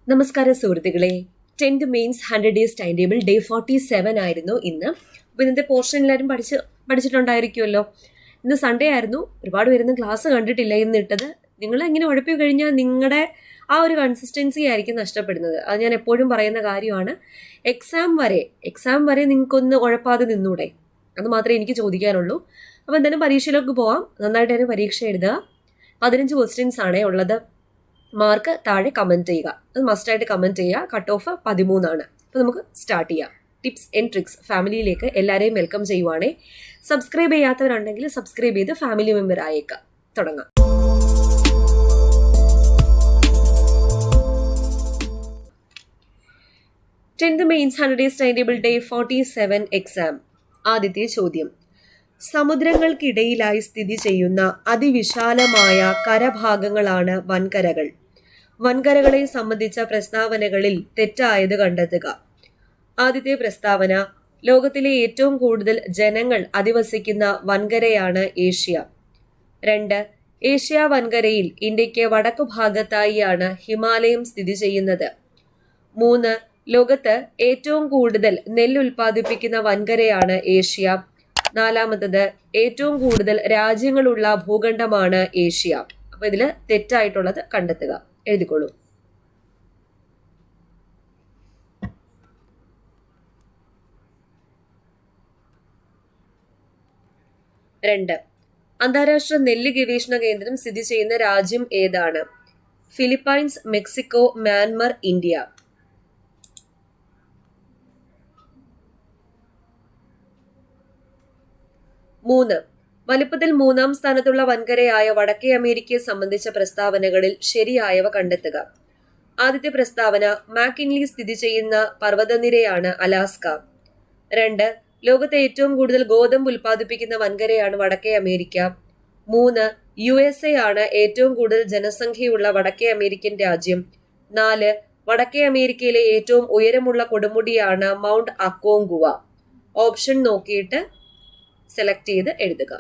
നമസ്കാരം സുഹൃത്തുക്കളെ. 10th mains 100 days time table day 47 ആയിരുന്നു ഇന്ന്. അപ്പോൾ ഇന്നത്തെ പോർഷൻ എല്ലാവരും പഠിച്ചിട്ടുണ്ടായിരിക്കുമല്ലോ. ഇന്ന് സൺഡേ ആയിരുന്നു. ഒരുപാട് പേരൊന്നും ക്ലാസ് കണ്ടിട്ടില്ല ഇന്ന് ഇട്ടത്. നിങ്ങൾ ഇങ്ങനെ ഉഴപ്പി കഴിഞ്ഞാൽ നിങ്ങളുടെ ആ ഒരു കൺസിസ്റ്റൻസി ആയിരിക്കും നഷ്ടപ്പെടുന്നത്. അത് ഞാൻ എപ്പോഴും പറയുന്ന കാര്യമാണ്. എക്സാം വരെ നിങ്ങൾക്കൊന്ന് ഉഴപ്പാതെ നിന്നൂടെ? അത് മാത്രമേ എനിക്ക് ചോദിക്കാനുള്ളൂ. അപ്പോൾ എന്തായാലും പരീക്ഷയിലേക്ക് പോവാം. നന്നായിട്ട് തന്നെ പരീക്ഷ എഴുതുക. 15 ക്വസ്റ്റ്യൻസ് ആണേ ഉള്ളത്. മാർക്ക് താഴെ കമൻറ്റ് ചെയ്യുക. അത് മസ്റ്റായിട്ട് കമൻറ്റ് ചെയ്യുക. കട്ട് ഓഫ് 13 ആണ്. അപ്പോൾ നമുക്ക് സ്റ്റാർട്ട് ചെയ്യാം. ടിപ്സ് ആൻഡ് ട്രിക്സ് ഫാമിലിയിലേക്ക് എല്ലാവരെയും വെൽക്കം ചെയ്യുവാണേ. സബ്സ്ക്രൈബ് ചെയ്യാത്തവരുണ്ടെങ്കിൽ സബ്സ്ക്രൈബ് ചെയ്ത് ഫാമിലി മെമ്പർ ആയേക്കാം. തുടങ്ങാം. Tenth mains 100 days time table day 47 exam. ആദ്യത്തെ ചോദ്യം. സമുദ്രങ്ങൾക്കിടയിലായി സ്ഥിതി ചെയ്യുന്ന അതിവിശാലമായ കരഭാഗങ്ങളാണ് വൻകരകൾ. വൻകരകളെ സംബന്ധിച്ച പ്രസ്താവനകളിൽ തെറ്റായത് കണ്ടെത്തുക. ആദ്യത്തെ പ്രസ്താവന: ലോകത്തിലെ ഏറ്റവും കൂടുതൽ ജനങ്ങൾ അധിവസിക്കുന്ന വൻകരയാണ് ഏഷ്യ. 2. ഏഷ്യ വൻകരയിൽ ഇന്ത്യക്ക് വടക്കു ഭാഗത്തായിയാണ് ഹിമാലയം സ്ഥിതി ചെയ്യുന്നത്. 3. ലോകത്ത് ഏറ്റവും കൂടുതൽ നെല്ല് ഉൽപ്പാദിപ്പിക്കുന്ന വൻകരയാണ് ഏഷ്യ. 4. ഏറ്റവും കൂടുതൽ രാജ്യങ്ങളുള്ള ഭൂഖണ്ഡമാണ് ഏഷ്യ. അപ്പൊ ഇതിൽ തെറ്റായിട്ടുള്ളത് കണ്ടെത്തുക. എഴുതിക്കോളൂ. 2. അന്താരാഷ്ട്ര നെല്ല് ഗവേഷണ കേന്ദ്രം സ്ഥിതി ചെയ്യുന്ന രാജ്യം ഏതാണ്? Philippines, Mexico, Myanmar, India. 3. വലിപ്പത്തിൽ 3-ാം സ്ഥാനത്തുള്ള വൻകരയായ വടക്കേ അമേരിക്കയെ സംബന്ധിച്ച പ്രസ്താവനകളിൽ ശരിയായവ കണ്ടെത്തുക. ആദ്യത്തെ പ്രസ്താവന: മാക്കിൻലി സ്ഥിതി ചെയ്യുന്ന പർവ്വതനിരയാണ് അലാസ്ക. 2. ലോകത്തെ ഏറ്റവും കൂടുതൽ ഗോതമ്പ് ഉൽപ്പാദിപ്പിക്കുന്ന വൻകരയാണ് വടക്കേ അമേരിക്ക. 3. USA ആണ് ഏറ്റവും കൂടുതൽ ജനസംഖ്യയുള്ള വടക്കേ അമേരിക്കൻ രാജ്യം. 4. വടക്കേ അമേരിക്കയിലെ ഏറ്റവും ഉയരമുള്ള കൊടുമുടിയാണ് മൗണ്ട് അക്കോങ്കുവ. ഓപ്ഷൻ നോക്കിയിട്ട് സെലക്ട് ചെയ്ത് എഴുതുക.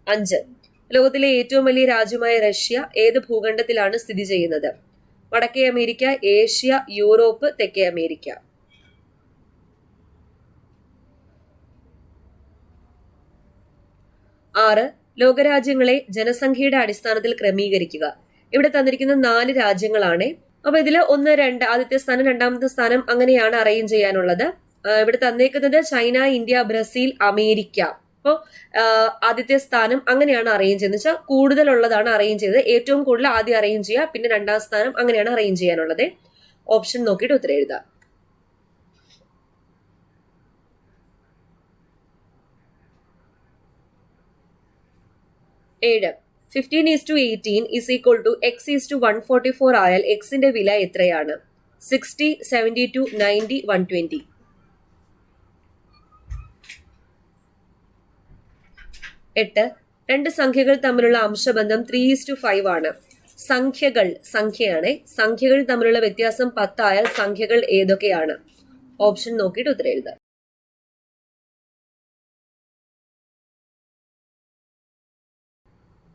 5. ലോകത്തിലെ ഏറ്റവും വലിയ രാജ്യമായ റഷ്യ ഏത് ഭൂഖണ്ഡത്തിലാണ് സ്ഥിതി ചെയ്യുന്നത്? വടക്കേ അമേരിക്ക, ഏഷ്യ, യൂറോപ്പ്, തെക്കേ അമേരിക്ക. 6. ലോകരാജ്യങ്ങളെ ജനസംഖ്യയുടെ അടിസ്ഥാനത്തിൽ ക്രമീകരിക്കുക. ഇവിടെ തന്നിരിക്കുന്ന 4 രാജ്യങ്ങളാണ്. അപ്പൊ ഇതില് 1, 2 ആദ്യത്തെ സ്ഥാനം, രണ്ടാമത്തെ സ്ഥാനം അങ്ങനെയാണ് അറേഞ്ച് ചെയ്യാനുള്ളത്. ഇവിടെ തന്നേക്കുന്നത് ചൈന, ഇന്ത്യ, ബ്രസീൽ, അമേരിക്ക. അപ്പോൾ ആദ്യത്തെ സ്ഥാനം അങ്ങനെയാണ് അറേഞ്ച് ചെയ്യുന്നത്. വെച്ചാൽ കൂടുതലുള്ളതാണ് അറേഞ്ച് ചെയ്തത്. ഏറ്റവും കൂടുതൽ ആദ്യം അറേഞ്ച് ചെയ്യുക, പിന്നെ 2-ാം സ്ഥാനം അങ്ങനെയാണ് അറേഞ്ച് ചെയ്യാനുള്ളത്. ഓപ്ഷൻ നോക്കിയിട്ട് ഉത്തരം എഴുതാം. 7. 15:18 x:144 ആയാൽ എക്സിന്റെ വില എത്രയാണ്? 60, 72, 90, 120. 8. രണ്ട് സംഖ്യകൾ തമ്മിലുള്ള അംശബന്ധം 3:5 ആണ്. സംഖ്യയാണ്. സംഖ്യകൾ തമ്മിലുള്ള വ്യത്യാസം 10 ആയാൽ സംഖ്യകൾ ഏതൊക്കെയാണ്? ഓപ്ഷൻ നോക്കിയിട്ട് ഉത്തരം എഴുതാം.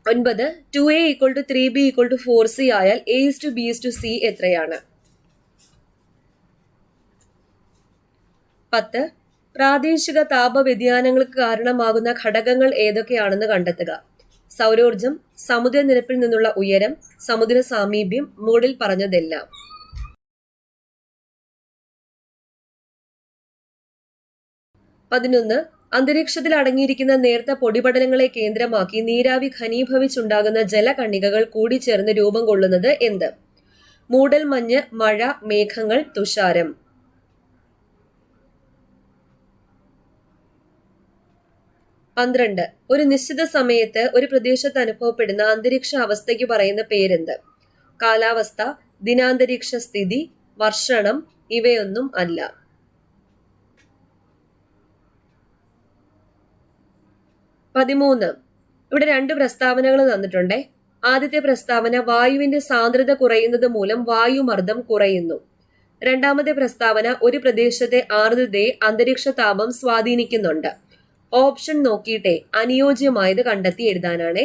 9. 2a = 3b = 4c ആയാൽ a:b:c എത്രയാണ്? 10. പ്രാദേശിക താപ വ്യതിയാനങ്ങൾക്ക് കാരണമാകുന്ന ഘടകങ്ങൾ ഏതൊക്കെയാണെന്ന് കണ്ടെത്തുക. സൗരോർജം, സമുദ്രനിരപ്പിൽ നിന്നുള്ള ഉയരം, സമുദ്ര സാമീപ്യം, മുകളിൽ പറഞ്ഞതെല്ലാം. 11. അന്തരീക്ഷത്തിൽ അടങ്ങിയിരിക്കുന്ന നേർത്ത പൊടിപടലങ്ങളെ കേന്ദ്രമാക്കി നീരാവി ഘനീഭവിച്ചുണ്ടാകുന്ന ജലകണികകൾ കൂടിച്ചേർന്ന് രൂപം കൊള്ളുന്നത് എന്ത്? മൂടൽമഞ്ഞ്, മഴ, മേഘങ്ങൾ, തുഷാരം. 12. ഒരു നിശ്ചിത സമയത്ത് ഒരു പ്രദേശത്ത് അനുഭവപ്പെടുന്ന അന്തരീക്ഷ അവസ്ഥയ്ക്ക് പറയുന്ന പേരെന്ത്? കാലാവസ്ഥ, ദിനാന്തരീക്ഷ സ്ഥിതി, വർഷണം, ഇവയൊന്നും അല്ല. 13. ഇവിടെ 2 പ്രസ്താവനകൾ തന്നിട്ടുണ്ടേ. ആദ്യത്തെ പ്രസ്താവന: വായുവിന്റെ സാന്ദ്രത കുറയുന്നത് മൂലം വായുമർദ്ദം കുറയുന്നു. രണ്ടാമത്തെ പ്രസ്താവന: ഒരു പ്രദേശത്തെ ആർദ്രതയെ അന്തരീക്ഷ താപം സ്വാധീനിക്കുന്നുണ്ട്. ഓപ്ഷൻ നോക്കിയിട്ടേ അനുയോജ്യമായത് കണ്ടെത്തി എഴുതാനാണേ.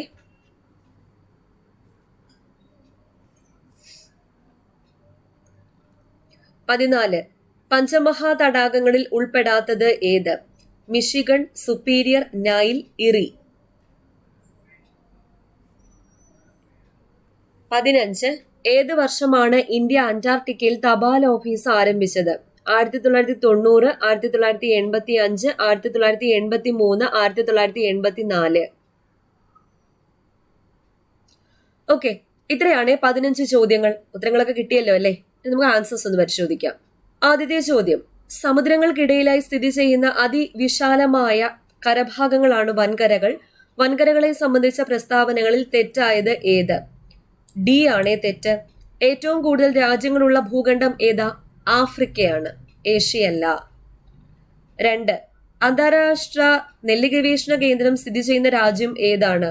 14 പഞ്ചമഹാ തടാകങ്ങളിൽ ഉൾപ്പെടാത്തത് ഏത്? Michigan, superior, Nile, Erie. 15 ഏത് വർഷമാണ് ഇന്ത്യ അന്റാർട്ടിക്കയിൽ തപാൽ ഓഫീസ് ആരംഭിച്ചത്? 1990, 1985, 1983, 1984. ഓക്കെ, ഇത്രയാണ് 15 ചോദ്യങ്ങൾ. ഉത്തരങ്ങളൊക്കെ കിട്ടിയല്ലോ അല്ലേ? നമുക്ക് ആൻസേഴ്സ് ഒന്ന് പരിശോധിക്കാം. ആദ്യത്തെ ചോദ്യം, സമുദ്രങ്ങൾക്കിടയിലായി സ്ഥിതി ചെയ്യുന്ന അതിവിശാലമായ കരഭാഗങ്ങളാണ് വൻകരകൾ. വൻകരകളെ സംബന്ധിച്ച പ്രസ്താവനകളിൽ തെറ്റായത് ഏത്? ഡി ആണേ തെറ്റ്. ഏറ്റവും കൂടുതൽ രാജ്യങ്ങളുള്ള ഭൂഖണ്ഡം ഏതാ? ആഫ്രിക്കയാണ്, ഏഷ്യയല്ല. 2 അന്താരാഷ്ട്ര നെല്ല് ഗവേഷണ കേന്ദ്രം സ്ഥിതി ചെയ്യുന്ന രാജ്യം ഏതാണ്?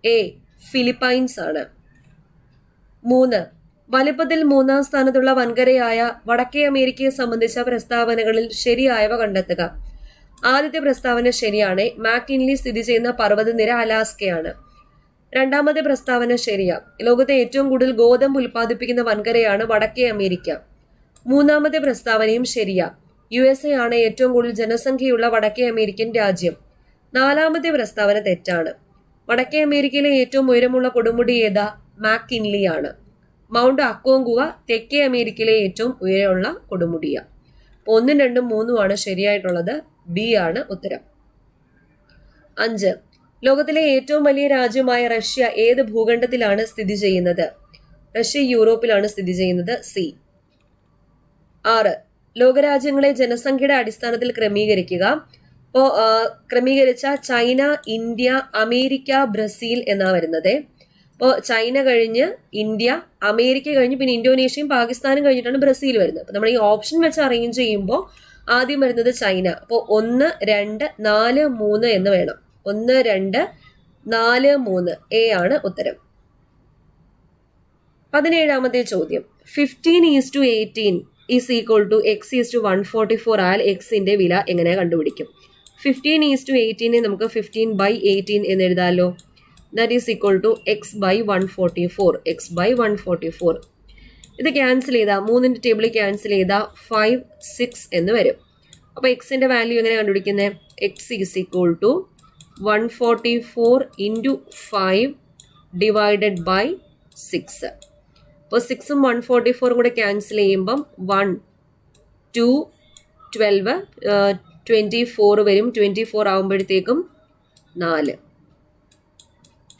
എ ഫിലിപ്പൈൻസ് ആണ്. 3 വലിപ്പത്തിൽ 3-ാം സ്ഥാനത്തുള്ള വൻകരയായ വടക്കേ അമേരിക്കയെ സംബന്ധിച്ച പ്രസ്താവനകളിൽ ശരിയായവ കണ്ടെത്തുക. ആദ്യത്തെ പ്രസ്താവന ശരിയാണ്. മാക്കിൻലി സ്ഥിതി ചെയ്യുന്ന പർവ്വതനിര അലാസ്കയാണ്. രണ്ടാമത്തെ പ്രസ്താവന ശരിയാ. ലോകത്തെ ഏറ്റവും കൂടുതൽ ഗോതമ്പ് ഉൽപ്പാദിപ്പിക്കുന്ന വൻകരയാണ് വടക്കേ അമേരിക്ക. മൂന്നാമത്തെ പ്രസ്താവനയും ശരിയാ. USA ആണ് ഏറ്റവും കൂടുതൽ ജനസംഖ്യയുള്ള വടക്കേ അമേരിക്കൻ രാജ്യം. 4-ാമത്തെ പ്രസ്താവന തെറ്റാണ്. വടക്കേ അമേരിക്കയിലെ ഏറ്റവും ഉയരമുള്ള കൊടുമുടി ഏതാ? മാക്കിൻലി ആണ്. മൗണ്ട് അക്കോങ്കുവ തെക്കേ അമേരിക്കയിലെ ഏറ്റവും ഉയരമുള്ള കൊടുമുടിയ. 1, 2, 3 ആണ് ശരിയായിട്ടുള്ളത്. ബി ആണ് ഉത്തരം. 5 ലോകത്തിലെ ഏറ്റവും വലിയ രാജ്യമായ റഷ്യ ഏത് ഭൂഖണ്ഡത്തിലാണ് സ്ഥിതി ചെയ്യുന്നത്? റഷ്യ യൂറോപ്പിലാണ് സ്ഥിതി ചെയ്യുന്നത്. സി. 6 ലോകരാജ്യങ്ങളെ ജനസംഖ്യയുടെ അടിസ്ഥാനത്തിൽ ക്രമീകരിക്കുക. ഇപ്പോ ക്രമീകരിച്ച ചൈന, ഇന്ത്യ, അമേരിക്ക, ബ്രസീൽ എന്നാ വരുന്നത്. ഇപ്പോൾ ചൈന കഴിഞ്ഞ് ഇന്ത്യ, അമേരിക്ക കഴിഞ്ഞ് പിന്നെ ഇന്തോനേഷ്യയും പാകിസ്ഥാനും കഴിഞ്ഞിട്ടാണ് ബ്രസീൽ വരുന്നത്. അപ്പൊ നമ്മൾ ഈ ഓപ്ഷൻ വെച്ച് അറേഞ്ച് ചെയ്യുമ്പോൾ ആദ്യം വരുന്നത് ചൈന. അപ്പോൾ 1, 2, 4, 3 എന്ന് വേണം. 1, 2, 4, 3 എ ആണ് ഉത്തരം. 17-ാമത്തെ ചോദ്യം, 15:18 is equal to X is to 144 ആയാൽ എക്സിന്റെ വില എങ്ങനെ കണ്ടുപിടിക്കും? 15:18 നമുക്ക് 15/18 എന്ന് എഴുതാമല്ലോ. That is equal to x/144. x/144 ഇത് ക്യാൻസൽ ചെയ്താൽ 3ന്റെ ടേബിളിൽ ക്യാൻസൽ ചെയ്താൽ 5, 6 എന്ന് വരും. അപ്പൊ എക്സിന്റെ വാല്യൂ എങ്ങനെ കണ്ടുപിടിക്കുന്നത്? X is equal to 144 × 5 divided by 6. അപ്പോൾ 6ഉം 144ഉം കൂടെ ക്യാൻസൽ ചെയ്യുമ്പം 1, 2, 12, 24 വരും. 24 ആകുമ്പോഴത്തേക്കും 4.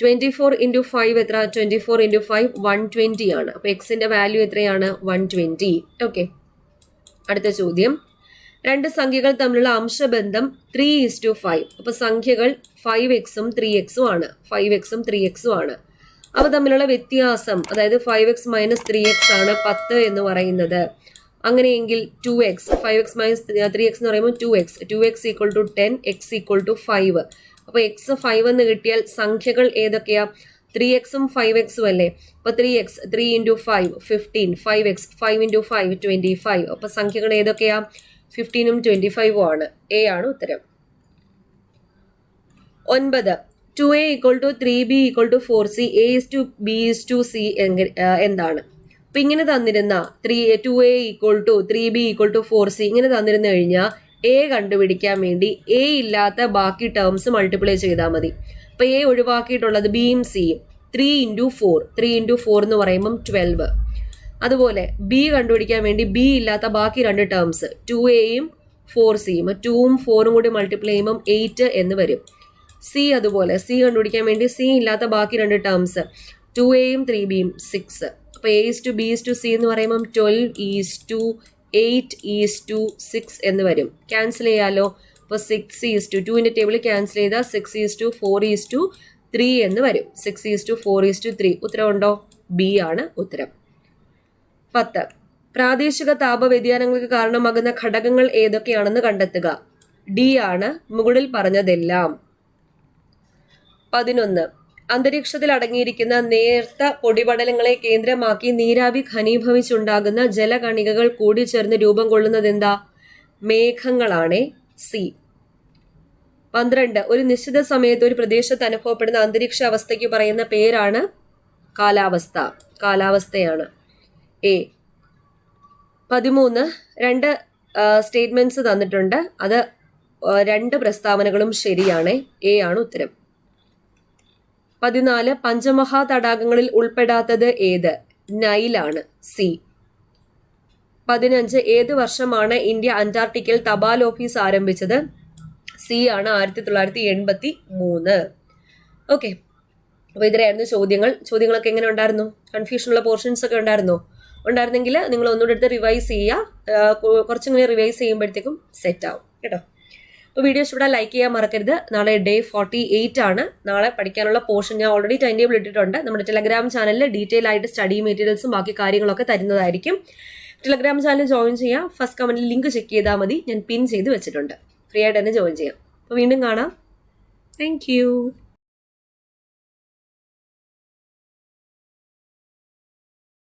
24 × 5 എത്ര? 24 × 5 120 ആണ്. അപ്പൊ എക്സിന്റെ വാല്യൂ എത്രയാണ്? 120. ഓക്കെ, അടുത്ത ചോദ്യം, 2 സംഖ്യകൾ തമ്മിലുള്ള അംശബന്ധം 3:5. അപ്പൊ സംഖ്യകൾ 5x-ഉം 3x-ഉം ആണ്. 5x-ഉം 3x-ഉം ആണ്. അവ തമ്മിലുള്ള വ്യത്യാസം, അതായത് 5x - 3x ആണ് 10 എന്ന് പറയുന്നത്. അങ്ങനെയെങ്കിൽ 2x, 5x - 3x എന്ന് പറയുമ്പോൾ 2x equal to 10, x equal to 5. അപ്പൊ x 5 എന്ന് കിട്ടിയാൽ സംഖ്യകൾ ഏതൊക്കെയാ? 3x-ഉം 5x-ഉം അല്ലേ? അപ്പൊ 3x, 3 × 5 15, 5x, 5 × 5 25. അപ്പൊ സംഖ്യകൾ ഏതൊക്കെയാ? 15ഉം 25ഉം ആണ്. എ ആണ് ഉത്തരം. 9 2a = 3b = 4c, a:b to c എന്താണ്? അപ്പൊ ഇങ്ങനെ തന്നിരുന്ന 2a = 3b = 4c ഇങ്ങനെ തന്നിരുന്നു കഴിഞ്ഞാൽ എ കണ്ടുപിടിക്കാൻ വേണ്ടി എ ഇല്ലാത്ത ബാക്കി ടേംസ് മൾട്ടിപ്ലൈ ചെയ്താൽ മതി. അപ്പൊ എ ഒഴിവാക്കിയിട്ടുള്ളത് ബിയും സിയും. 3 × 4, 3 × 4 എന്ന് പറയുമ്പം 12. അതുപോലെ ബി കണ്ടുപിടിക്കാൻ വേണ്ടി ബി ഇല്ലാത്ത ബാക്കി 2 ടേംസ് 2aയും 4cയും, 2ഉം 4ഉം കൂടി മൾട്ടിപ്ലൈ ചെയ്യുമ്പം 8 എന്ന് വരും. സി അതുപോലെ സി കണ്ടുപിടിക്കാൻ വേണ്ടി സി ഇല്ലാത്ത ബാക്കി 2 ടേംസ് 2aയും 3bയും 6. അപ്പൊ a:b:c എന്ന് പറയുമ്പം 12:8:6 എന്ന് വരും. ക്യാൻസൽ ചെയ്യാലോ. അപ്പൊ 6:2ന്റെ ടേബിളിൽ ക്യാൻസൽ ചെയ്താൽ 6:4:3 എന്ന് വരും. 6:4:3 ഉത്തരവുണ്ടോ? ബി ആണ് ഉത്തരം. 10 പ്രാദേശിക താപ വ്യതിയാനങ്ങൾക്ക് കാരണമാകുന്ന ഘടകങ്ങൾ ഏതൊക്കെയാണെന്ന് കണ്ടെത്തുക. ഡി ആണ് മുകളിൽ പറഞ്ഞതെല്ലാം. 11 അന്തരീക്ഷത്തിൽ അടങ്ങിയിരിക്കുന്ന നേർത്ത പൊടിപടലങ്ങളെ കേന്ദ്രമാക്കി നീരാവി ഘനീഭവിച്ചുണ്ടാകുന്ന ജലകണികകൾ കൂടിച്ചേർന്ന് രൂപം കൊള്ളുന്നത് എന്താ? മേഘങ്ങളാണേ. സി. 12 ഒരു നിശ്ചിത സമയത്ത് ഒരു പ്രദേശത്ത് അനുഭവപ്പെടുന്ന അന്തരീക്ഷ അവസ്ഥയ്ക്ക് പറയുന്ന പേരാണ് കാലാവസ്ഥ. കാലാവസ്ഥയാണ്. എ. 13 രണ്ട് സ്റ്റേറ്റ്മെന്റ്സ് തന്നിട്ടുണ്ട്. അത് 2 പ്രസ്താവനകളും ശരിയാണ്. എ ആണ് ഉത്തരം. 14 പഞ്ചമഹാ തടാകങ്ങളിൽ ഉൾപ്പെടാത്തത് ഏത്? നൈലാണ്. സി. 15 ഏത് വർഷമാണ് ഇന്ത്യ അന്റാർട്ടിക്കയിൽ തപാൽ ഓഫീസ് ആരംഭിച്ചത്? സി ആണ്, 1983. ഓക്കെ, അപ്പൊ ഇതിലായിരുന്നു ചോദ്യങ്ങളൊക്കെ എങ്ങനെ ഉണ്ടായിരുന്നു? കൺഫ്യൂഷനുള്ള പോർഷൻസ് ഒക്കെ ഉണ്ടായിരുന്നെങ്കിൽ നിങ്ങൾ ഒന്നുകൂടെ എടുത്ത് റിവൈസ് ചെയ്യുക. കുറച്ചും കൂടി റിവൈസ് ചെയ്യുമ്പോഴത്തേക്കും സെറ്റ് ആവും കേട്ടോ. അപ്പോൾ വീഡിയോ ഇഷ്ടപ്പെട്ടാൽ ലൈക്ക് ചെയ്യാൻ മറക്കരുത്. നാളെ ഡേ 48 ആണ്. നാളെ പഠിക്കാനുള്ള പോർഷൻ ഞാൻ ഓൾറെഡി ടൈം ടേബിൾ ഇട്ടിട്ടുണ്ട്. നമ്മുടെ ടെലഗ്രാം ചാനലിൽ ഡീറ്റെയിൽ ആയിട്ട് സ്റ്റഡി മെറ്റീരിയൽസും ബാക്കി കാര്യങ്ങളൊക്കെ തരുന്നതായിരിക്കും. ടെലഗ്രാം ചാനൽ ജോയിൻ ചെയ്യാം. ഫസ്റ്റ് കമന്റിൽ ലിങ്ക് ചെക്ക് ചെയ്താൽ മതി. ഞാൻ പിൻ ചെയ്ത് വെച്ചിട്ടുണ്ട്. ഫ്രീ ആയിട്ട് തന്നെ ജോയിൻ ചെയ്യാം. അപ്പോൾ വീണ്ടും കാണാം. Thank you.